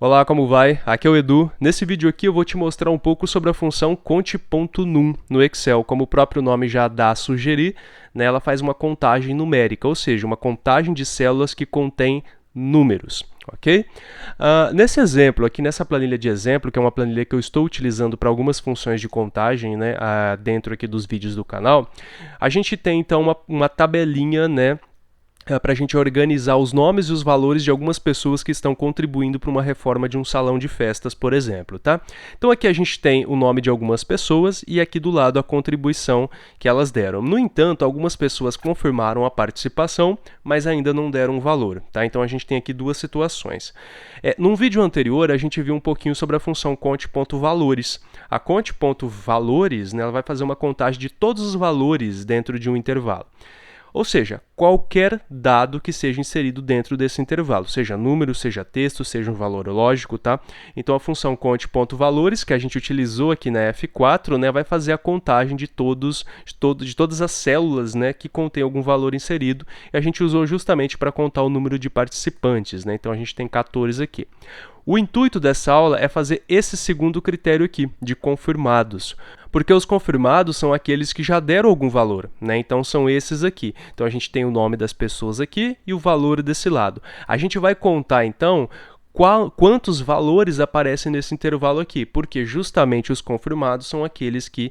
Olá, como vai? Aqui é o Edu. Nesse vídeo aqui eu vou te mostrar um pouco sobre a função conte.num no Excel. Como o próprio nome já dá a sugerir, né, ela faz uma contagem numérica, ou seja, uma contagem de células que contém números, ok? Nesse exemplo aqui, nessa planilha de exemplo, que é uma planilha que eu estou utilizando para algumas funções de contagem, né, dentro aqui dos vídeos do canal, a gente tem então uma tabelinha, né, para a gente organizar os nomes e os valores de algumas pessoas que estão contribuindo para uma reforma de um salão de festas, por exemplo, tá? Então aqui a gente tem o nome de algumas pessoas e aqui do lado a contribuição que elas deram. No entanto, algumas pessoas confirmaram a participação, mas ainda não deram um valor, tá? Então a gente tem aqui duas situações. Num vídeo anterior, a gente viu um pouquinho sobre a função conte.valores. A conte.valores, né, ela vai fazer uma contagem de todos os valores dentro de um intervalo. Ou seja, qualquer dado que seja inserido dentro desse intervalo, seja número, seja texto, seja um valor lógico, tá? Então a função conte.valores, que a gente utilizou aqui na F4, né, vai fazer a contagem de todas as células, né, que contém algum valor inserido, e a gente usou justamente para contar o número de participantes, né? Então a gente tem 14 aqui. O intuito dessa aula é fazer esse segundo critério aqui, de confirmados, porque os confirmados são aqueles que já deram algum valor, né? Então são esses aqui. Então a gente tem o nome das pessoas aqui e o valor desse lado. A gente vai contar então quantos valores aparecem nesse intervalo aqui, porque justamente os confirmados são aqueles que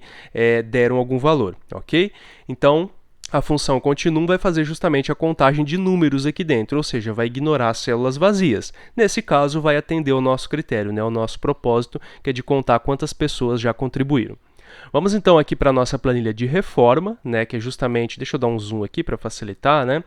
deram algum valor, ok? Então a função conte.num vai fazer justamente a contagem de números aqui dentro, ou seja, vai ignorar as células vazias. Nesse caso, vai atender ao nosso critério, né, ao nosso propósito, que é de contar quantas pessoas já contribuíram. Vamos então aqui para a nossa planilha de reforma, né, que é justamente, deixa eu dar um zoom aqui para facilitar, né,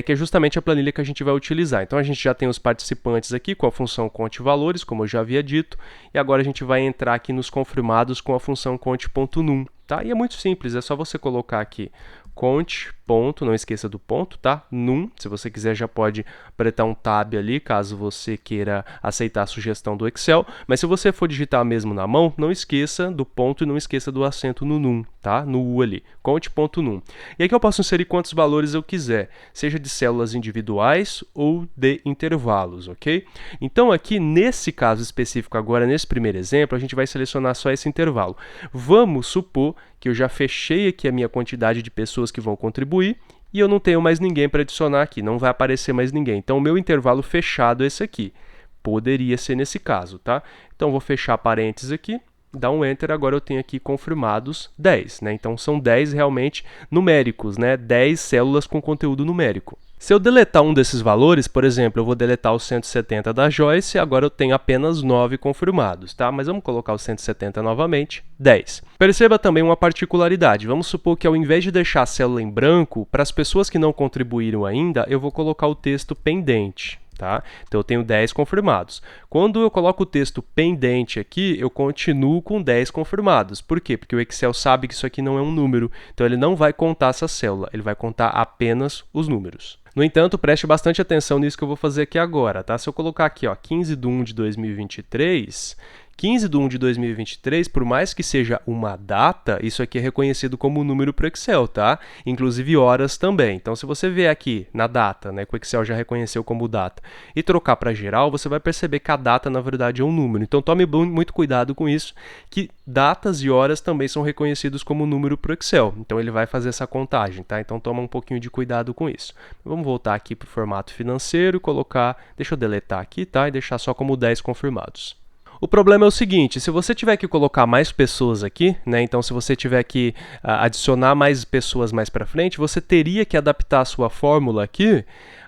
que é justamente a planilha que a gente vai utilizar. Então a gente já tem os participantes aqui com a função conte.valores, como eu já havia dito, e agora a gente vai entrar aqui nos confirmados com a função conte.num, tá? E é muito simples, é só você colocar aqui conte, ponto, não esqueça do ponto, tá? Num, se você quiser já pode apertar um tab ali, caso você queira aceitar a sugestão do Excel, mas se você for digitar mesmo na mão, não esqueça do ponto e não esqueça do acento no num, tá? No U ali, conte.num. E aqui eu posso inserir quantos valores eu quiser, seja de células individuais ou de intervalos, ok? Então aqui, nesse caso específico agora, nesse primeiro exemplo, a gente vai selecionar só esse intervalo. Vamos supor que eu já fechei aqui a minha quantidade de pessoas que vão contribuir e eu não tenho mais ninguém para adicionar aqui, não vai aparecer mais ninguém. Então, o meu intervalo fechado é esse aqui. Poderia ser nesse caso, tá? Então, vou fechar parênteses aqui, dar um Enter, agora eu tenho aqui confirmados 10, né? Então, são 10 realmente numéricos, né? 10 células com conteúdo numérico. Se eu deletar um desses valores, por exemplo, eu vou deletar os 170 da Joyce, agora eu tenho apenas 9 confirmados, tá? Mas vamos colocar os 170 novamente, 10. Perceba também uma particularidade. Vamos supor que ao invés de deixar a célula em branco, para as pessoas que não contribuíram ainda, eu vou colocar o texto pendente. Tá? Então, eu tenho 10 confirmados. Quando eu coloco o texto pendente aqui, eu continuo com 10 confirmados. Por quê? Porque o Excel sabe que isso aqui não é um número, então ele não vai contar essa célula, ele vai contar apenas os números. No entanto, preste bastante atenção nisso que eu vou fazer aqui agora, tá? Se eu colocar aqui, ó, 15/1 de 2023, 15/1 de 2023, por mais que seja uma data, isso aqui é reconhecido como número para o Excel, tá? Inclusive horas também. Então, se você vier aqui na data, né, que o Excel já reconheceu como data, e trocar para geral, você vai perceber que a data, na verdade, é um número. Então, tome muito cuidado com isso, que datas e horas também são reconhecidos como número para o Excel. Então, ele vai fazer essa contagem, tá? Então, toma um pouquinho de cuidado com isso. Vamos voltar aqui para o formato financeiro e colocar, deixa eu deletar aqui, tá? E deixar só como 10 confirmados. O problema é o seguinte, se você tiver que colocar mais pessoas aqui, né, então se você tiver que adicionar mais pessoas mais para frente, você teria que adaptar a sua fórmula aqui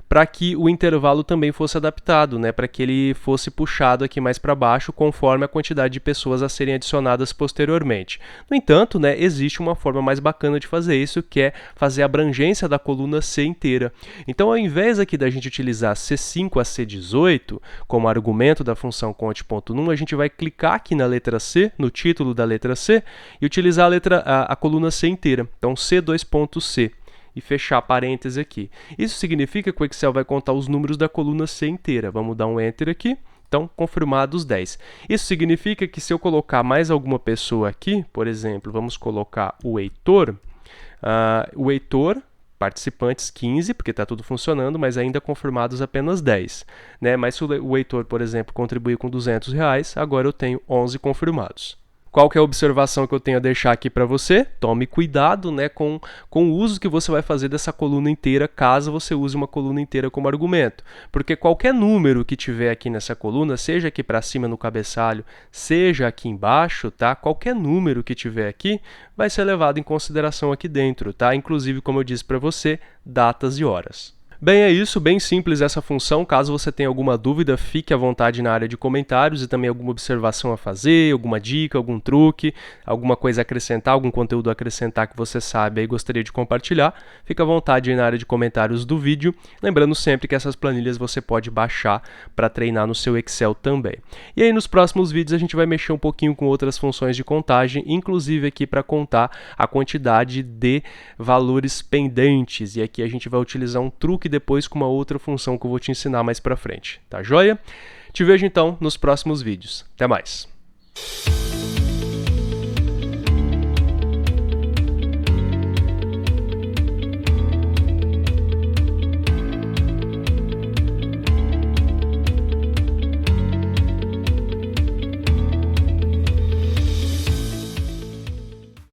para que o intervalo também fosse adaptado, né, para que ele fosse puxado aqui mais para baixo conforme a quantidade de pessoas a serem adicionadas posteriormente. No entanto, né, existe uma forma mais bacana de fazer isso, que é fazer a abrangência da coluna C inteira. Então, ao invés aqui da gente utilizar C5 a C18 como argumento da função conte.num, a gente vai clicar aqui na letra C, no título da letra C, e utilizar a coluna C inteira. Então, C2.C. e fechar parênteses aqui. Isso significa que o Excel vai contar os números da coluna C inteira. Vamos dar um Enter aqui. Então, confirmados 10. Isso significa que se eu colocar mais alguma pessoa aqui, por exemplo, vamos colocar o Heitor, participantes 15, porque está tudo funcionando, mas ainda confirmados apenas 10, né? Mas se o Heitor, por exemplo, contribuir com R$200, agora eu tenho 11 confirmados. Qual que é a observação que eu tenho a deixar aqui para você? Tome cuidado, né, com o uso que você vai fazer dessa coluna inteira, caso você use uma coluna inteira como argumento. Porque qualquer número que tiver aqui nessa coluna, seja aqui para cima no cabeçalho, seja aqui embaixo, tá? Qualquer número que tiver aqui vai ser levado em consideração aqui dentro, tá? Inclusive, como eu disse para você, datas e horas. Bem, é isso, bem simples essa função. Caso você tenha alguma dúvida, fique à vontade na área de comentários e também alguma observação a fazer, alguma dica, algum truque, alguma coisa a acrescentar, algum conteúdo a acrescentar que você sabe e gostaria de compartilhar, fique à vontade aí na área de comentários do vídeo. Lembrando sempre que essas planilhas você pode baixar para treinar no seu Excel também. E aí nos próximos vídeos a gente vai mexer um pouquinho com outras funções de contagem, inclusive aqui para contar a quantidade de valores pendentes. E aqui a gente vai utilizar um truque depois com uma outra função que eu vou te ensinar mais pra frente, tá joia? Te vejo então nos próximos vídeos. Até mais!